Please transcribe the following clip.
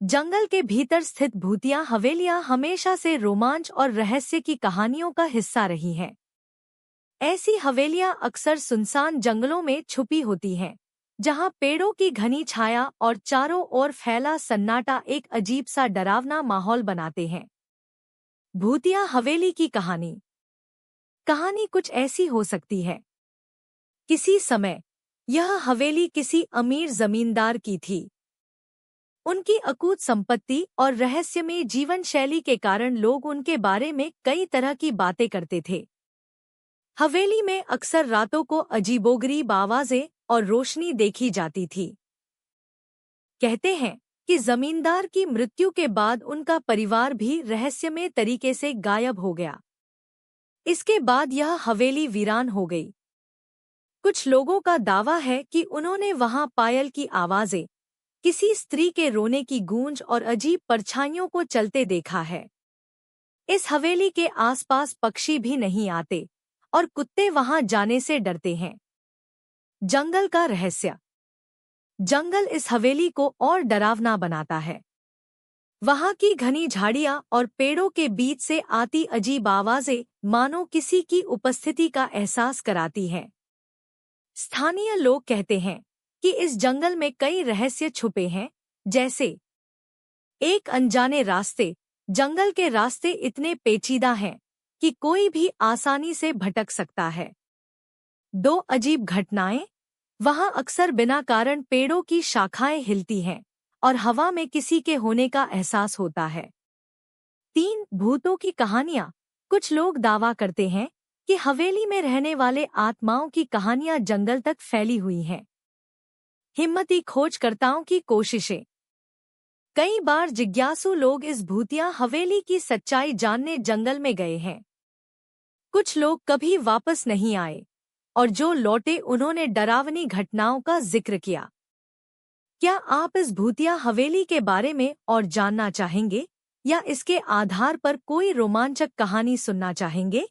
जंगल के भीतर स्थित भूतिया हवेलियां हमेशा से रोमांच और रहस्य की कहानियों का हिस्सा रही हैं। ऐसी हवेलियां अक्सर सुनसान जंगलों में छुपी होती हैं, जहां पेड़ों की घनी छाया और चारों ओर फैला सन्नाटा एक अजीब सा डरावना माहौल बनाते हैं। भूतिया हवेली की कहानी कहानी कुछ ऐसी हो सकती है। किसी समय यह हवेली किसी अमीर जमींदार की थी। उनकी अकूत संपत्ति और रहस्यमय जीवन शैली के कारण लोग उनके बारे में कई तरह की बातें करते थे। हवेली में अक्सर रातों को अजीबोगरीब आवाजें और रोशनी देखी जाती थी। कहते हैं कि जमींदार की मृत्यु के बाद उनका परिवार भी रहस्यमय तरीके से गायब हो गया। इसके बाद यह हवेली वीरान हो गई। कुछ लोगों का दावा है कि उन्होंने वहां पायल की आवाजें, किसी स्त्री के रोने की गूंज और अजीब परछाइयों को चलते देखा है। इस हवेली के आसपास पक्षी भी नहीं आते और कुत्ते वहां जाने से डरते हैं। जंगल का रहस्य जंगल इस हवेली को और डरावना बनाता है। वहां की घनी झाड़ियां और पेड़ों के बीच से आती अजीब आवाजें मानो किसी की उपस्थिति का एहसास कराती हैं। स्थानीय लोग कहते हैं कि इस जंगल में कई रहस्य छुपे हैं, जैसे एक अनजाने रास्ते। जंगल के रास्ते इतने पेचीदा हैं कि कोई भी आसानी से भटक सकता है। दो अजीब घटनाएं। वहां अक्सर बिना कारण पेड़ों की शाखाएं हिलती हैं और हवा में किसी के होने का एहसास होता है। तीन भूतों की कहानियां। कुछ लोग दावा करते हैं कि हवेली में रहने वाले आत्माओं की कहानियां जंगल तक फैली हुई हैं। हिम्मती खोजकर्ताओं की कोशिशें। कई बार जिज्ञासु लोग इस भूतिया हवेली की सच्चाई जानने जंगल में गए हैं। कुछ लोग कभी वापस नहीं आए और जो लौटे उन्होंने डरावनी घटनाओं का जिक्र किया। क्या आप इस भूतिया हवेली के बारे में और जानना चाहेंगे या इसके आधार पर कोई रोमांचक कहानी सुनना चाहेंगे?